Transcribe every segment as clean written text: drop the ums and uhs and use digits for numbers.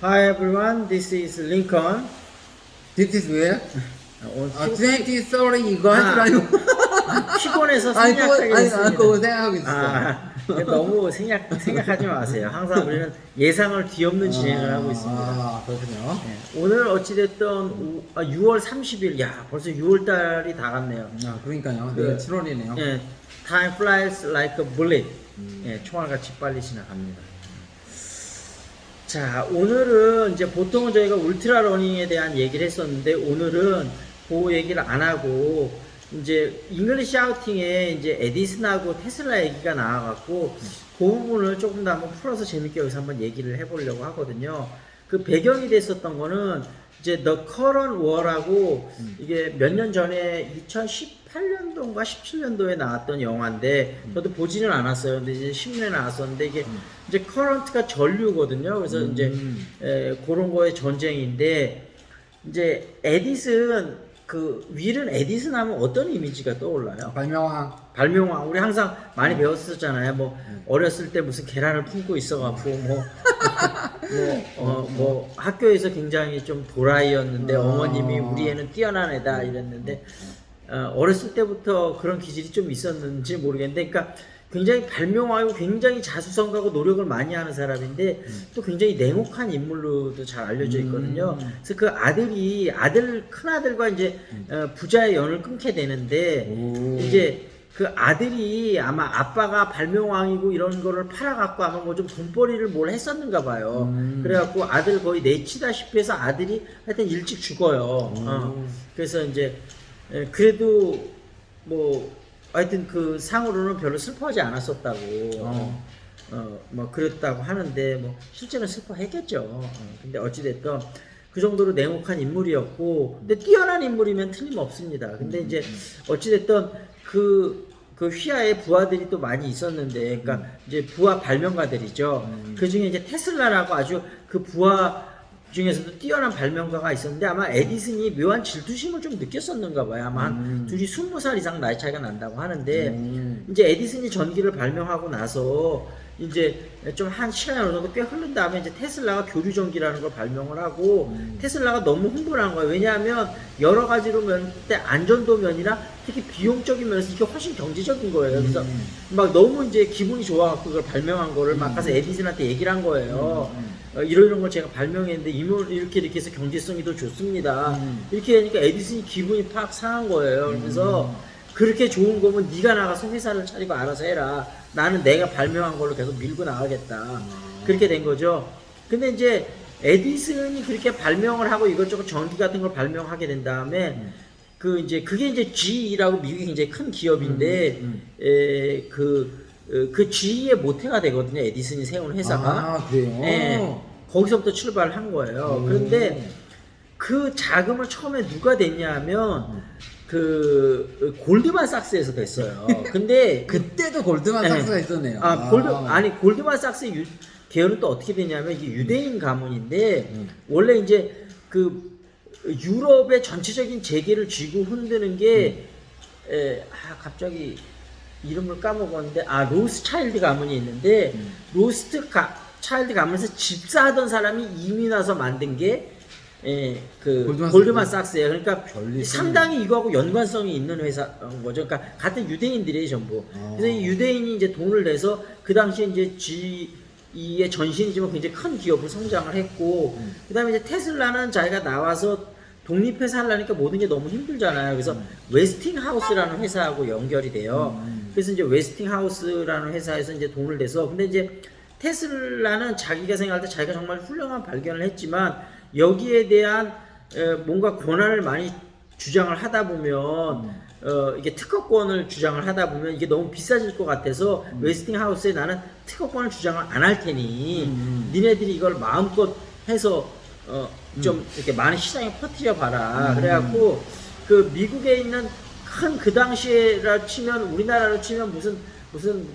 Hi everyone, this is Lincoln. This is where? 오늘 2030 이거 하지 말고. 피곤해서 아니, 생략하게 됐습니다. 그거 생각하고 있었어. 너무 생각하지 마세요. 항상 우리는 예상을 뒤엎는 진행을 하고 있습니다. 아, 그렇군요. 네, 오늘 어찌됐든 6월 30일, 야 벌써 6월 달이 다 갔네요. 아, 그러니까요. 그, 내일 7월이네요. 예, Time flies like a bullet. 예, 총알같이 빨리 지나갑니다. 자, 오늘은 이제 보통은 저희가 울트라 러닝에 대한 얘기를 했었는데 오늘은 그 얘기를 안 하고 이제 잉글리시 아우팅에 이제 에디슨하고 테슬라 얘기가 나와갖고 그 부분을 조금 더 한번 풀어서 재밌게 여기서 한번 얘기를 해보려고 하거든요. 그 배경이 됐었던 거는 이제 The Current War라고 이게 몇 년 전에 2018년도인가 17년도에 나왔던 영화인데 저도 보지는 않았어요. 근데 이제 신문에 나왔었는데 이게 이제 커런트가 전류거든요. 그래서 이제 그런 거의 전쟁인데 이제 에디슨 그 윌은 에디슨 하면 어떤 이미지가 떠올라요? 발명왕. 발명왕. 우리 항상 많이 배웠었잖아요. 뭐 어렸을 때 무슨 계란을 품고 있어갖고 뭐 학교에서 굉장히 좀 도라이였는데 어머님이 우리 애는 뛰어난 애다 이랬는데 어렸을 때부터 그런 기질이 좀 있었는지 모르겠는데, 그러니까 굉장히 발명하고 굉장히 자수성가하고 노력을 많이 하는 사람인데 또 굉장히 냉혹한 인물로도 잘 알려져 있거든요. 그래서 그 큰 아들과 이제 부자의 연을 끊게 되는데 이제 그 아들이 아마 아빠가 발명왕이고 이런 거를 팔아갖고 아마 뭐 좀 돈벌이를 뭘 했었는가 봐요. 그래갖고 아들 거의 내치다시피 해서 아들이 하여튼 일찍 죽어요. 그래서 이제 그래도 뭐 하여튼 그 상으로는 별로 슬퍼하지 않았었다고 뭐 그랬다고 하는데 뭐 실제는 슬퍼했겠죠. 근데 어찌됐든 그 정도로 냉혹한 인물이었고 근데 뛰어난 인물이면 틀림없습니다. 근데 이제 어찌됐든 그 휘하에 부하들이 또 많이 있었는데 그러니까 이제 부하 발명가들이죠. 그 중에 이제 테슬라라고 아주 그 부하 중에서도 뛰어난 발명가가 있었는데 아마 에디슨이 묘한 질투심을 좀 느꼈었는가 봐요. 아마 한 둘이 20살 이상 나이 차이가 난다고 하는데 이제 에디슨이 전기를 발명하고 나서 이제 좀 한 시간이 어느 정도 꽤 흐른 다음에 이제 테슬라가 교류 전기라는 걸 발명을 하고 테슬라가 너무 흥분한 거예요. 왜냐하면 여러 가지로 때 안전도 면이나 특히 비용적인 면에서 이게 훨씬 경제적인 거예요. 그래서 막 너무 이제 기분이 좋아갖고 그걸 발명한 거를 막 가서 에디슨한테 얘기를 한 거예요. 이런 걸 제가 발명했는데 이렇게 해서 경제성이 더 좋습니다. 이렇게 하니까 에디슨이 기분이 팍 상한 거예요. 그래서 그렇게 좋은 거면 네가 나가서 회사를 차리고 알아서 해라. 나는 내가 발명한 걸로 계속 밀고 나가겠다. 그렇게 된 거죠. 근데 이제 에디슨이 그렇게 발명을 하고 이것저것 전기 같은 걸 발명하게 된 다음에 그게 이제 GE라고 미국이 굉장히 큰 기업인데 그 GE의 모태가 되거든요. 에디슨이 세운 회사가. 아, 그래요? 거기서부터 출발을 한 거예요. 그런데 그 자금을 처음에 누가 냈냐 하면 그 골드만삭스에서 됐어요. 근데 그때도 골드만삭스가 있었네요. 골드만삭스의 계열은 또 어떻게 되냐면 이게 유대인 가문인데 원래 이제 그 유럽의 전체적인 재계를 쥐고 흔드는 게 갑자기 이름을 까먹었는데 로스차일드 가문이 있는데 차일드 가문에서 집사하던 사람이 이민 와서 만든 게 골드만삭스예요. 그러니까 상당히 이거하고 연관성이 있는 회사인 거죠. 그러니까 같은 유대인들이에요, 전부. 그래서 이 유대인이 이제 돈을 내서 그 당시에 이제 GE의 전신이지만 굉장히 큰 기업으로 성장을 했고, 그다음에 이제 테슬라는 자기가 나와서 독립해서 하려니까 모든 게 너무 힘들잖아요. 그래서 웨스팅하우스라는 회사하고 연결이 돼요. 그래서 이제 웨스팅하우스라는 회사에서 이제 돈을 내서 근데 이제 테슬라는 자기가 생각할 때 자기가 정말 훌륭한 발견을 했지만 여기에 대한 뭔가 권한을 많이 주장을 하다 보면 이게 특허권을 주장을 하다 보면 이게 너무 비싸질 것 같아서 웨스팅하우스에 나는 특허권을 주장을 안 할 테니 니네들이 이걸 마음껏 해서 좀 이렇게 많은 시장에 퍼뜨려 봐라. 그래갖고 그 미국에 있는 큰 그 당시에라 치면 우리나라로 치면 무슨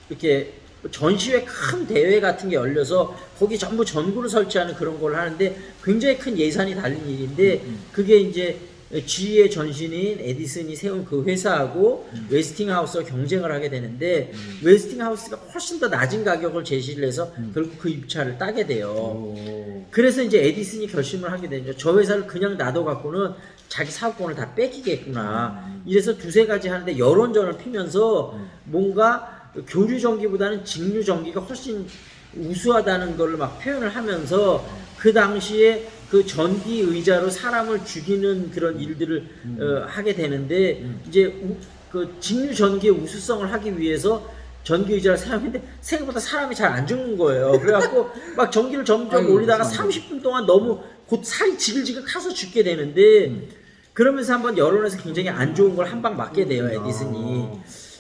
이렇게 전시회 큰 대회 같은 게 열려서 거기 전부 전구를 설치하는 그런 걸 하는데 굉장히 큰 예산이 달린 일인데 그게 이제 GE의 전신인 에디슨이 세운 그 회사하고 웨스팅하우스가 경쟁을 하게 되는데 웨스팅하우스가 훨씬 더 낮은 가격을 제시를 해서 결국 그 입찰을 따게 돼요. 오. 그래서 이제 에디슨이 결심을 하게 되죠. 저 회사를 그냥 놔둬갖고는 자기 사업권을 다 뺏기겠구나. 이래서 두세 가지 하는데 여론전을 피면서 뭔가 교류 전기보다는 직류 전기가 훨씬 우수하다는 걸 막 표현을 하면서 그 당시에 그 전기 의자로 사람을 죽이는 그런 일들을 하게 되는데 이제 그 직류 전기의 우수성을 하기 위해서 전기 의자를 사용했는데 생각보다 사람이 잘 안 죽는 거예요. 그래갖고 막 전기를 점점 아이고, 올리다가 그렇구나. 30분 동안 너무 곧 살이 지글지글 타서 죽게 되는데 그러면서 한번 여론에서 굉장히 안 좋은 걸 한 방 맞게 돼요, 에디슨이.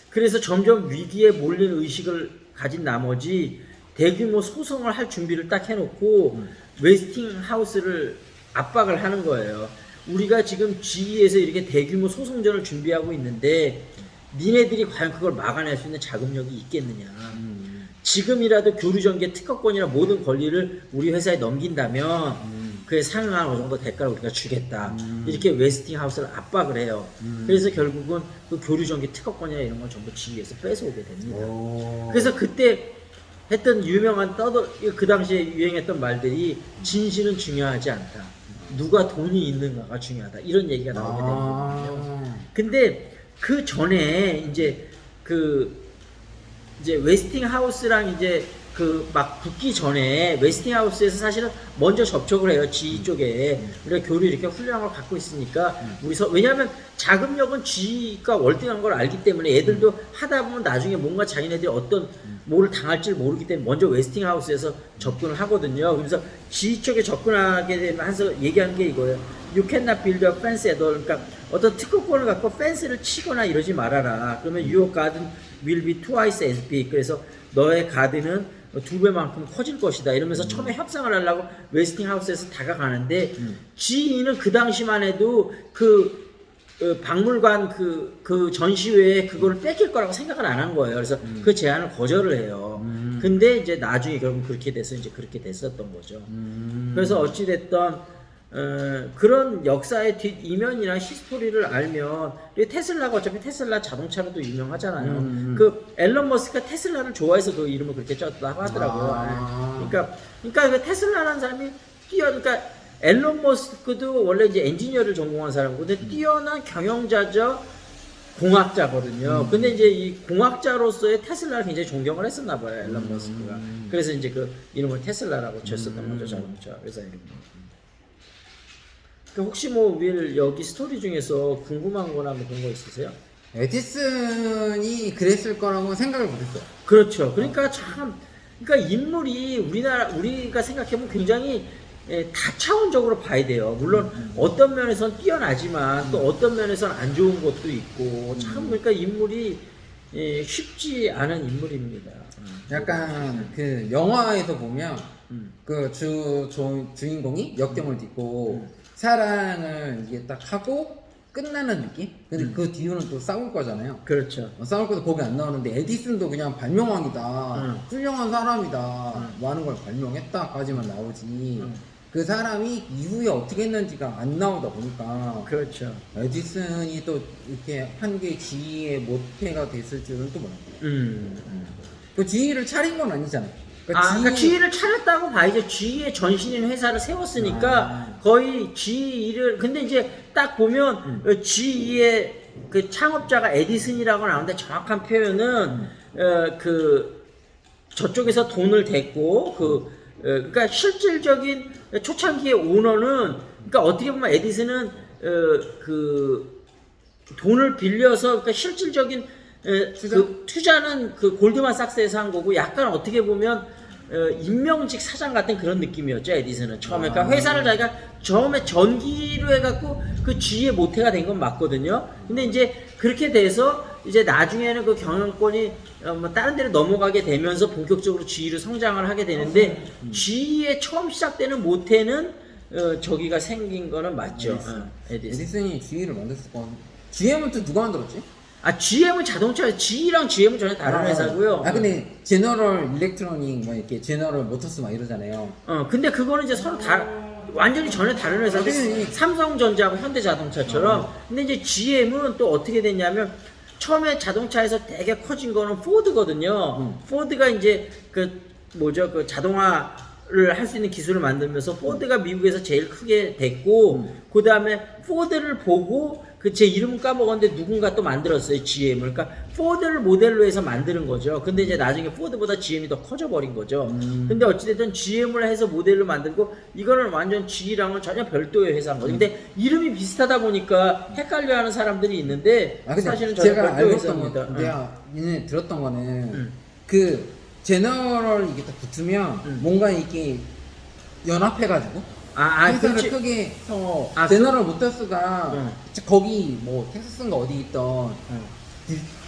그래서 점점 위기에 몰린 의식을 가진 나머지 대규모 소송을 할 준비를 딱 해놓고 웨스팅하우스를 압박을 하는 거예요. 우리가 지금 GE에서 이렇게 대규모 소송전을 준비하고 있는데 니네들이 과연 그걸 막아낼 수 있는 자금력이 있겠느냐. 지금이라도 교류전개 특허권이나 모든 권리를 우리 회사에 넘긴다면 그에 상응한 어느 정도 대가를 우리가 주겠다. 이렇게 웨스팅하우스를 압박을 해요. 그래서 결국은 그 교류전개 특허권이나 이런 걸 전부 GE에서 뺏어오게 됩니다. 오. 그래서 그때 했던 유명한 그 당시에 유행했던 말들이 진실은 중요하지 않다. 누가 돈이 있는가가 중요하다. 이런 얘기가 나오게 되는 거거든요. 근데 그 전에 이제 이제 웨스팅하우스랑 이제 그 막 붙기 전에 웨스팅하우스에서 사실은 먼저 접촉을 해요. GE 쪽에 우리가 교류 이렇게 훌륭한 걸 갖고 있으니까 왜냐하면 자금력은 GE가 월등한 걸 알기 때문에 애들도 하다 보면 나중에 뭔가 자기네들이 어떤 뭐를 당할지 모르기 때문에 먼저 웨스팅하우스에서 접근을 하거든요. 그래서 GE 쪽에 접근하게 되면서 얘기하는 게 이거예요. You cannot build a fence at all. 그러니까 어떤 특허권을 갖고 펜스를 치거나 이러지 말아라. 그러면 your garden will be twice as big. 그래서 너의 가든은 2배만큼 커질 것이다. 이러면서 처음에 협상을 하려고 웨스팅하우스에서 다가가는데 GE는 그 당시만 해도 박물관 그 전시회에 그거를 뺏길 거라고 생각을 안 한 거예요. 그래서 그 제안을 거절을 해요. 근데 이제 나중에 결국 그렇게 돼서 이제 그렇게 됐었던 거죠. 그래서 어찌됐던 그런 역사의 뒷 이면이나 히스토리를 알면 테슬라가 어차피 테슬라 자동차로도 유명하잖아요. 그 앨런 머스크가 테슬라를 좋아해서 그 이름을 그렇게 쪘다고 하더라고요. 그러니까 그 테슬라라는 사람이 그러니까 앨런 머스크도 원래 이제 엔지니어를 전공한 사람이고 근데 뛰어난 경영자죠. 공학자거든요. 근데 이제 이 공학자로서의 테슬라를 굉장히 존경을 했었나 봐요, 앨런 머스크가. 그래서 이제 그 이름을 테슬라라고 지었었던 거죠, 자동차 회사 이름. 혹시 뭐 윌 여기 스토리 중에서 궁금한 거나 뭐 그런 거 있으세요? 에디슨이 그랬을 거라고 생각을 못했어요. 그렇죠. 그러니까 그러니까 인물이 우리가 생각해보면 굉장히 다차원적으로 봐야 돼요. 물론 어떤 면에선 뛰어나지만 또 어떤 면에선 안 좋은 것도 있고 참 그러니까 인물이 쉽지 않은 인물입니다. 약간 그 영화에서 보면 그 주인공이 역경을 딛고 사랑을 이게 딱 하고 끝나는 느낌? 근데 그 뒤로는 또 싸울 거잖아요. 그렇죠. 싸울 것도 거기 안 나오는데 에디슨도 그냥 발명왕이다. 훌륭한 사람이다. 뭐 하는 걸 발명했다까지만 나오지. 그 사람이 이후에 어떻게 했는지가 안 나오다 보니까 그렇죠. 에디슨이 또 이렇게 한 게 GE의 모태가 됐을 줄은 또 몰랐고. 그 GE를 차린 건 아니잖아요. 그러니까 GE를 차렸다고 봐야죠. GE의 전신인 회사를 세웠으니까 거의 GE를 근데 이제 딱 보면 GE의 그 창업자가 에디슨이라고 나오는데 정확한 표현은 저쪽에서 돈을 댔고 그러니까 실질적인 초창기의 오너는 그러니까 어떻게 보면 에디슨은 돈을 빌려서 그러니까 실질적인 투자는 그 골드만삭스에서 한 거고 약간 어떻게 보면 임명직 사장 같은 그런 느낌이었죠 에디슨은 처음에. 그러니까 회사를 자기가 처음에 전기로 해갖고 그 GE의 모태가 된 건 맞거든요. 근데 이제 그렇게 돼서 이제 나중에는 그 경영권이 뭐 다른 데로 넘어가게 되면서 본격적으로 GE로 성장을 하게 되는데 GE의 처음 시작되는 모태는 저기가 생긴 거는 맞죠. 에디슨이 GE를 만들었을 거. GM은 또 누가 만들었지? GM은 자동차, GE랑 GM은 전혀 다른 회사고요. 근데 제너럴 일렉트로닉 뭐 이렇게 제너럴 모터스 막 이러잖아요. 근데 그거는 이제 서로 완전히 전혀 다른 회사인데 당연히. 삼성전자하고 현대자동차처럼. 근데 이제 GM은 또 어떻게 됐냐면 처음에 자동차에서 되게 커진 거는 포드거든요. 포드가 이제 그 자동화를 할 수 있는 기술을 만들면서 포드가 미국에서 제일 크게 됐고, 그 다음에 포드를 보고 제 이름은 까먹었는데 누군가 또 만들었어요, GM을. 그러니까 포드를 모델로 해서 만드는 거죠. 근데 이제 나중에 포드보다 GM이 더 커져버린 거죠. 근데 어찌됐든 GM을 해서 모델로 만들고, 이거는 완전 G랑은 전혀 별도의 회사인 거죠. 근데 이름이 비슷하다 보니까 헷갈려하는 사람들이 있는데 근데 사실은 전혀 제가 별도의 알고 있던 회사입니다. 거, 내가 얘네 들었던 거는 그 제너럴 이게 딱 붙으면 뭔가 이게 연합해가지고 회사를 그렇지. 크게 해서 아, 제너럴 모터스가 거기 뭐 텍사스인가 어디 있던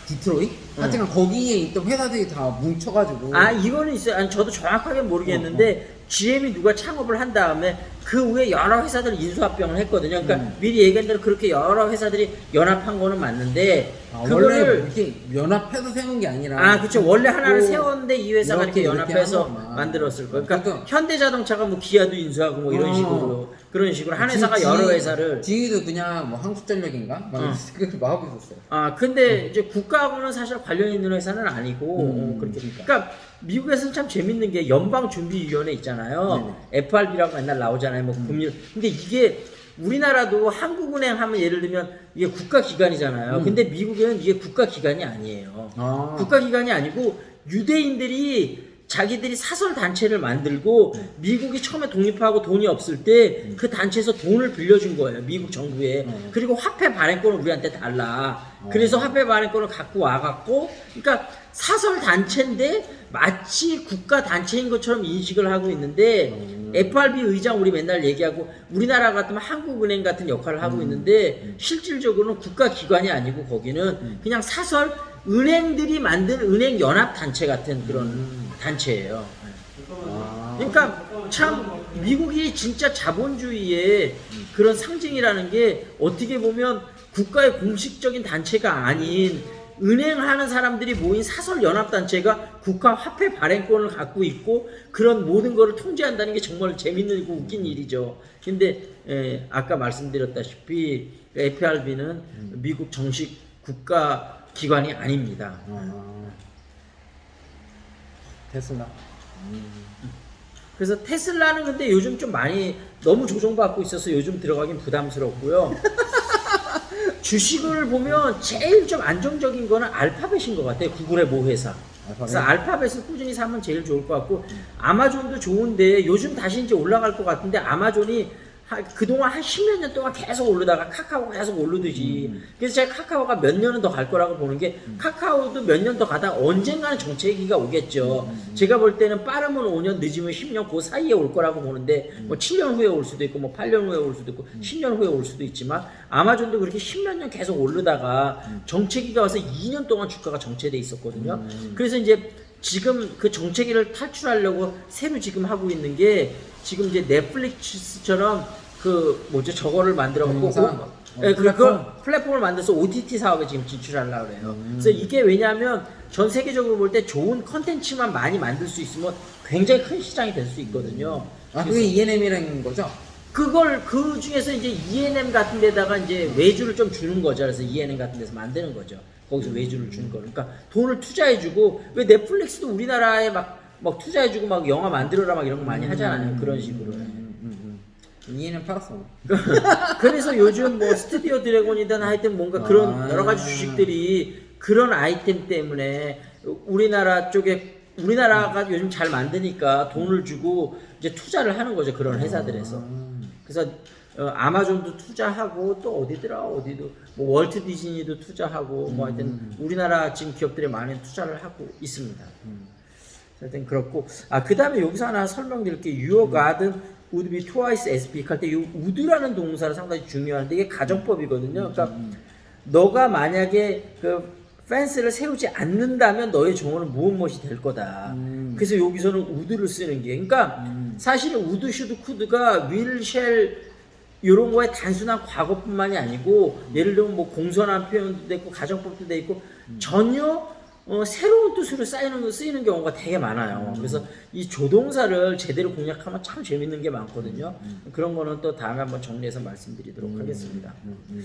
디트로이트? 하여튼 거기에 있던 회사들이 다 뭉쳐가지고 이거는 있어요. 아니, 저도 정확하게 모르겠는데 GM이 누가 창업을 한 다음에 그 후에 여러 회사들 인수합병을 했거든요. 그러니까 미리 얘기한 대로 그렇게 여러 회사들이 연합한 거는 맞는데 원래 그거를 이렇게 연합해서 세운 게 아니라 그렇죠. 원래 하나를 또 세웠는데 이 회사가 이렇게 이렇게 연합해서 한 거구나. 만들었을 거예요. 그러니까 그러니까 현대자동차가 뭐 기아도 인수하고 뭐 이런 식으로 그런 식으로 한 회사가 여러 회사를 지위도 그냥 뭐 한국전력인가 막 그렇게 막 하고 있었어요. 근데 이제 국가하고는 사실 관련 있는 회사는 아니고 그렇게. 그러니까 미국에서는 참 재밌는 게 연방준비위원회 있잖아요. FRB라고 맨날 나오잖아요. 뭐 금융. 근데 이게 우리나라도 한국은행 하면 예를 들면 이게 국가기관이잖아요. 근데 미국에는 이게 국가기관이 아니에요. 국가기관이 아니고 유대인들이 자기들이 사설 단체를 만들고 미국이 처음에 독립하고 돈이 없을 때 그 단체에서 돈을 빌려준 거예요. 미국 정부에. 그리고 화폐 발행권을 우리한테 달라. 그래서 화폐 발행권을 갖고 와갖고, 그러니까 사설 단체인데 마치 국가 단체인 것처럼 인식을 하고 있는데 FRB 의장 우리 맨날 얘기하고 우리나라 같으면 한국은행 같은 역할을 하고 있는데 실질적으로는 국가기관이 아니고 거기는 그냥 사설 은행들이 만든 은행 연합 단체 같은 그런 단체예요. 그러니까 참 미국이 진짜 자본주의의 그런 상징이라는 게 어떻게 보면 국가의 공식적인 단체가 아닌 은행하는 사람들이 모인 사설 연합 단체가 국가 화폐 발행권을 갖고 있고 그런 모든 거를 통제한다는 게 정말 재밌는 웃긴 일이죠. 근데 아까 말씀드렸다시피 FRB는 미국 정식 국가 기관이 아닙니다. 테슬라. 그래서 테슬라는 근데 요즘 좀 많이 너무 조종받고 있어서 요즘 들어가긴 부담스럽고요. 주식을 보면 제일 좀 안정적인 거는 알파벳인 것 같아요. 구글의 모 회사. 그래서 알파벳을 꾸준히 사면 제일 좋을 것 같고, 아마존도 좋은데 요즘 다시 이제 올라갈 것 같은데 아마존이 그동안 한 10몇 년 동안 계속 오르다가 카카오가 계속 오르듯이 그래서 제가 카카오가 몇 년은 더 갈 거라고 보는 게 카카오도 몇 년 더 가다 언젠가는 정체기가 오겠죠. 제가 볼 때는 빠르면 5년 늦으면 10년 그 사이에 올 거라고 보는데 뭐 7년 후에 올 수도 있고 뭐 8년 후에 올 수도 있고 10년 후에 올 수도 있지만 아마존도 그렇게 10몇 년 계속 오르다가 정체기가 와서 2년 동안 주가가 정체돼 있었거든요. 그래서 이제 지금 그 정체기를 탈출하려고 새로 지금 하고 있는 게 지금 이제 넷플릭스처럼 저거를 만들어갖고 플랫폼을 만들어서 OTT 사업에 지금 진출하려고 그래요. 그래서 이게 왜냐하면 전 세계적으로 볼 때 좋은 컨텐츠만 많이 만들 수 있으면 굉장히 큰 시장이 될 수 있거든요. 그게 ENM이라는 거죠? 그걸 그 중에서 이제 ENM 같은 데다가 이제 외주를 좀 주는 거죠. 그래서 ENM 같은 데서 만드는 거죠. 거기서 외주를 주는 거. 그러니까 돈을 투자해주고 왜 넷플릭스도 우리나라에 막 투자해주고 막 영화 만들어라 막 이런 거 많이 하잖아요. 그런 식으로. ENM 팔았어. 그래서 요즘 뭐 스튜디오 드래곤이든 하여튼 뭔가 그런 여러 가지 주식들이 그런 아이템 때문에 우리나라가 요즘 잘 만드니까 돈을 주고 이제 투자를 하는 거죠. 그런 회사들에서. 그래서 아마존도 투자하고 또 어디도 뭐 월트 디즈니도 투자하고 뭐 하여튼 우리나라 지금 기업들이 많이 투자를 하고 있습니다. 하여튼 그렇고 그 다음에 여기서 하나 설명드릴게요. Your garden would be twice as big 할 때 이 would라는 동사가 상당히 중요한데 이게 가정법이거든요. 그러니까 너가 만약에 그 펜스를 세우지 않는다면 너의 정원은 무엇이 될 거다. 그래서 여기서는 would를 쓰는 게 그러니까 사실은 would, should, could가 will, shall 이런 거에 단순한 과거뿐만이 아니고 예를 들면 뭐 공손한 표현도 돼 있고 가정법도 돼 있고 전혀 새로운 뜻으로 쓰이는 경우가 되게 많아요. 그래서 이 조동사를 제대로 공략하면 참 재밌는 게 많거든요. 그런 거는 또 다음에 한번 정리해서 말씀드리도록 하겠습니다.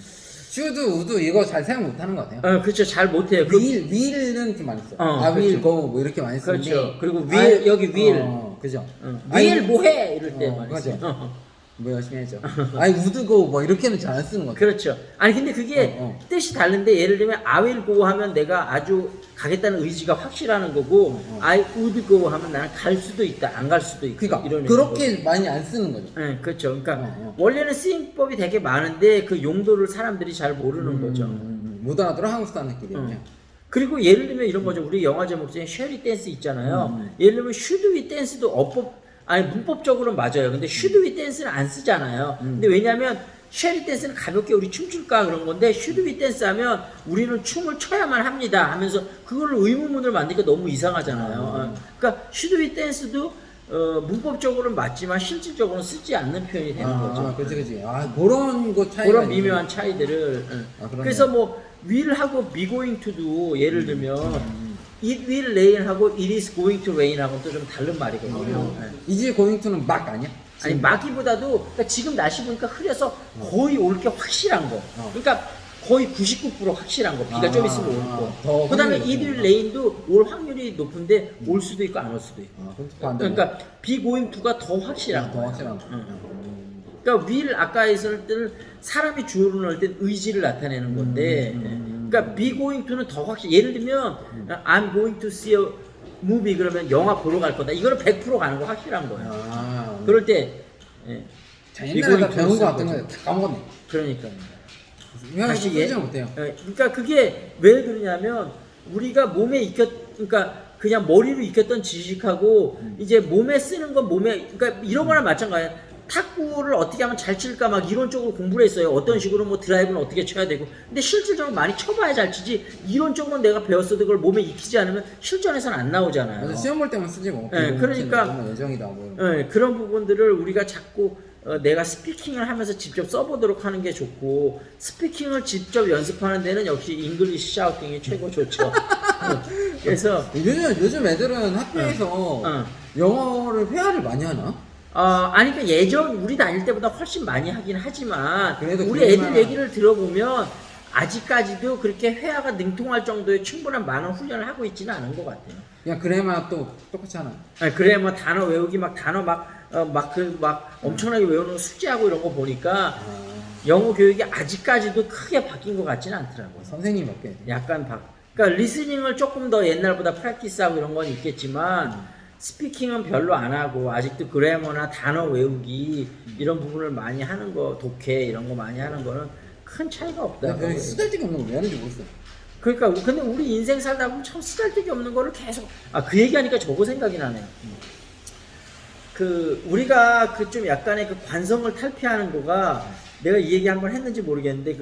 슈드, 우드 이거 잘 생각 못하는 것 같아요. 그렇죠. 잘 못해요. 윌은 좀 많이 써. 그렇죠. go 뭐 이렇게 많이 쓰는데. 그렇죠. 그리고 윌, 여기 윌. 그죠. 윌 뭐해 이럴 때 많이 그죠. 써요. 뭐 열심히 해야죠. 아니 우드 go 뭐 이렇게는 잘 안 쓰는 것 같아요. 그렇죠. 아니 근데 그게 뜻이 다른데 예를 들면 I will go 하면 내가 아주 가겠다는 의지가 확실하는 거고 I would go 하면 나는 갈 수도 있다, 안 갈 수도 있다. 그러니까 이런 그렇게 의미거든요. 많이 안 쓰는 거죠. 네, 그렇죠. 그러니까 원래는 쓰임법이 되게 많은데 그 용도를 사람들이 잘 모르는 거죠. 못 알아들어 한국 사람 느끼거든요. 그리고 예를 들면 이런 거죠. 우리 영화 제목 중에 쉐리 댄스 있잖아요. 예를 들면 should we dance도 문법적으로는 맞아요. 근데 should we dance는 안 쓰잖아요. 근데 왜냐면 쉐리 댄스는 가볍게 우리 춤출까 그런 건데 should we dance 하면 우리는 춤을 춰야만 합니다 하면서 그걸 의문문을 만드니까 너무 이상하잖아요. 그러니까 should we dance도 문법적으로는 맞지만 실질적으로는 쓰지 않는 표현이 되는 거죠. 그렇지. 그런 거 차이가 그런 미묘한 차이들을. 그래서 뭐 will하고 be going to도 예를 들면 it will rain 하고 it is going to rain 하고는 또 좀 다른 말이거든요. 이제 going to는 막 아니야? 아니 마기보다도 그러니까 지금 날씨 보니까 흐려서 거의 올 게 확실한 거. 그러니까 거의 99% 확실한 거. 비가 좀 있으면 올 거. 그다음에 it will rain도 올 확률이 높은데 올 수도 있고 안 올 수도 있고. 그러니까 be going to가 더 확실한 거. 그러니까 will 아까 했을 때는 사람이 주어를 넣을 때 의지를 나타내는 건데 그러니까 be going to는 더 확실. 예를 들면 I'm going to see a movie 그러면 영화 보러 갈 거다. 이거는 100% 가는 거 확실한 거예요. 그럴 때 옛날에 배운 거 같은 거 다 까먹었네. 그러니까요. 다시 쓰지 못해요. 그러니까 그게 왜 그러냐면 우리가 그러니까 그냥 머리로 익혔던 지식하고 이제 몸에 쓰는 건 그러니까 이런 거랑 마찬가지예요. 탁구를 어떻게 하면 잘 칠까 막 이론적으로 공부를 했어요. 어떤 식으로 뭐 드라이브는 어떻게 쳐야 되고. 근데 실질적으로 많이 쳐봐야 잘 치지. 이론적으로 내가 배웠어도 그걸 몸에 익히지 않으면 실전에서는 안 나오잖아요. 맞아, 시험 볼 때만 쓰지 뭐. 그러니까 예정이다 뭐. 그런 부분들을 우리가 자꾸 내가 스피킹을 하면서 직접 써보도록 하는 게 좋고 스피킹을 직접 연습하는 데는 역시 잉글리시 샤우팅이 최고 좋죠. 그래서 요즘 애들은 학교에서 영어를 회화를 많이 하나? 아니 그 예전 우리 다닐 때보다 훨씬 많이 하긴 하지만 그래도 우리 애들 얘기를 들어보면 아직까지도 그렇게 회화가 능통할 정도의 충분한 많은 훈련을 하고 있지는 않은 것 같아요. 그냥 그래마 또 똑같이 하나? 그래 뭐 단어 외우기 막 단어 막 엄청나게 외우는 거 숙제하고 이런 거 보니까 영어 교육이 아직까지도 크게 바뀐 것 같지는 않더라고요. 선생님 몇개 약간 그러니까 리스닝을 조금 더 옛날보다 프랙티스하고 이런 건 있겠지만 스피킹은 별로 안 하고 아직도 그래머나 단어 외우기 이런 부분을 많이 하는 거, 독해 이런 거 많이 하는 거는 큰 차이가 없다. 쓰잘데기 없는 거 왜 하는지 모르겠어. 그러니까 근데 우리 인생 살다 보면 참 쓰잘데기 없는 거를 계속 그 얘기하니까 저거 생각이 나네요. 그 우리가 그 좀 약간의 그 관성을 탈피하는 거가 내가 이 얘기 한번 했는지 모르겠는데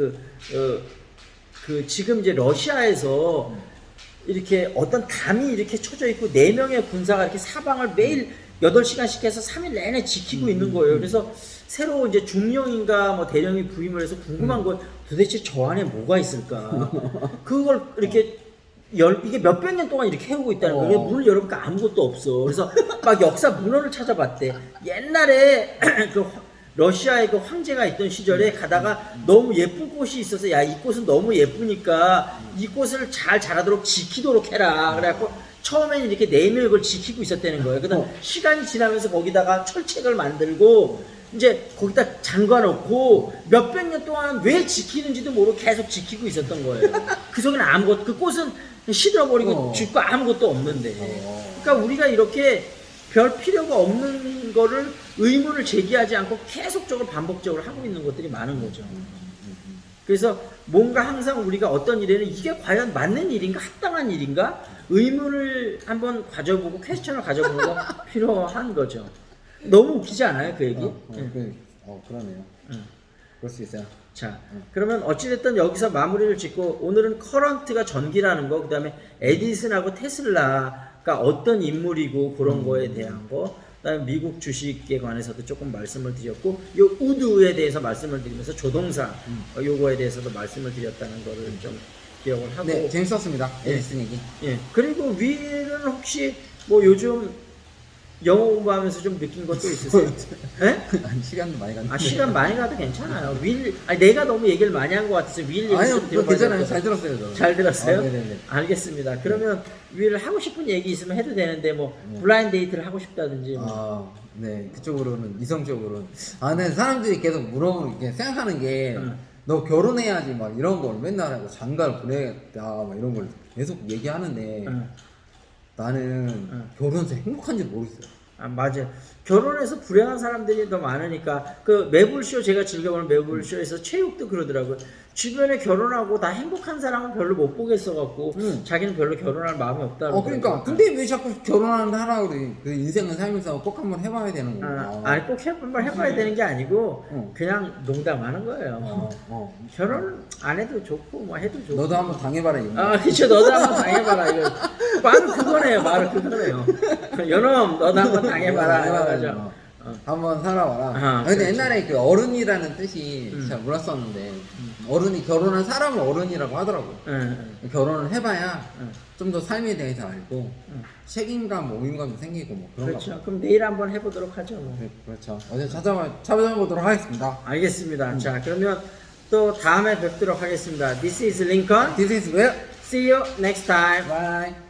그 지금 이제 러시아에서 이렇게 어떤 담이 이렇게 쳐져 있고 4명의 군사가 이렇게 사방을 매일 8시간씩 해서 3일 내내 지키고 있는 거예요. 그래서 새로 이제 중령인가 뭐 대령이 부임을 해서 궁금한 거예요. 도대체 저 안에 뭐가 있을까? 그걸 이렇게 이게 몇백 년 동안 이렇게 해오고 있다는 거예요. 문을 열어보니까 아무것도 없어. 그래서 막 역사 문헌을 찾아봤대. 옛날에 그 러시아의 그 황제가 있던 시절에 가다가 너무 예쁜 꽃이 있어서 야, 이 꽃은 너무 예쁘니까 이 꽃을 잘 자라도록 지키도록 해라. 그래갖고 처음에는 이렇게 4명이 그걸 지키고 있었다는 거예요. 그다음 시간이 지나면서 거기다가 철책을 만들고 이제 거기다 잠가놓고 몇백 년 동안 왜 지키는지도 모르고 계속 지키고 있었던 거예요. 그 속에는 그 꽃은 시들어버리고 죽고 아무것도 없는데. 그러니까 우리가 이렇게 별 필요가 없는 거를 의문을 제기하지 않고 계속적으로 반복적으로 하고 있는 것들이 많은 거죠. 그래서 뭔가 항상 우리가 어떤 일에는 이게 과연 맞는 일인가 합당한 일인가 의문을 한번 가져보고 퀘스천을 가져보는 거 필요한 거죠. 너무 웃기지 않아요 그 얘기? 그러네요. 그럴 수 있어요. 자, 그러면 어찌됐든 여기서 마무리를 짓고 오늘은 커런트가 전기라는 거, 그 다음에 에디슨하고 테슬라가 어떤 인물이고 그런 거에 대한 거, 그 다음에 미국 주식에 관해서도 조금 말씀을 드렸고 요 우드에 대해서 말씀을 드리면서 조동사 요거에 대해서도 말씀을 드렸다는 거를 좀 기억을 하고. 네, 재밌었습니다. 예. 에디슨 얘기. 예. 그리고 윌은 혹시 뭐 요즘 영어 공부하면서 좀 느낀 것도 있으세요? 예? 아니, 시간도 많이 갔는데. 아 시간 많이 가도 괜찮아요. 윌, 아니 내가 너무 얘기를 많이 한 것 같아서 윌 얘기 아니요, 좀 그거 들어봐야 괜찮아요. 될것 잘 같아요. 들었어요, 저는. 잘 들었어요? 네네네. 알겠습니다. 그러면 윌 하고 싶은 얘기 있으면 해도 되는데 뭐 네. 블라인드 데이트를 하고 싶다든지 뭐. 아, 네, 그쪽으로는 이성적으로는. 아, 네, 사람들이 계속 이렇게 생각하는 게, 응. 너 결혼해야지 막 이런 걸 맨날 하고 장가를 보내겠다 막 이런 걸 계속 얘기하는데 응. 나는 응. 결혼해서 행복한지 모르겠어요. 아 맞아요. 결혼해서 불행한 사람들이 더 많으니까 그 매불쇼 제가 즐겨보는 매불쇼에서 최욱도 그러더라고요. 주변에 결혼하고 다 행복한 사람은 별로 못 보겠어 갖고 자기는 별로 결혼할 마음이 없다고. 그러니까 근데 왜 자꾸 결혼하는 하라 그래? 그 인생을 살면서 꼭 한번 해봐야 되는 거야. 아니 꼭 한번 해봐야 되는 게 아니고 응. 그냥 농담하는 거예요. 결혼 안 해도 좋고 뭐 해도 좋고. 너도 한번 당해봐라 이거. 아 그쵸, 너도 한번 당해봐라 이거. 바로 그거네요. 바로 그거네요. 연놈 너도 한번 당해봐라. 맞아. 한번 살아봐라. 아, 근데 그렇죠. 옛날에 그 어른이라는 뜻이 잘 몰랐었는데 어른이 결혼한 사람을 어른이라고 하더라고. 결혼을 해봐야 좀 더 삶에 대해서 알고 책임감, 모임감도 생기고 뭐 그런가 그렇죠. 봐. 그럼 내일 한번 해보도록 하죠. 뭐. 네, 그렇죠. 어제 찾아보도록 하겠습니다. 알겠습니다. 자 그러면 또 다음에 뵙도록 하겠습니다. This is Lincoln. This is Will. See you next time. Bye.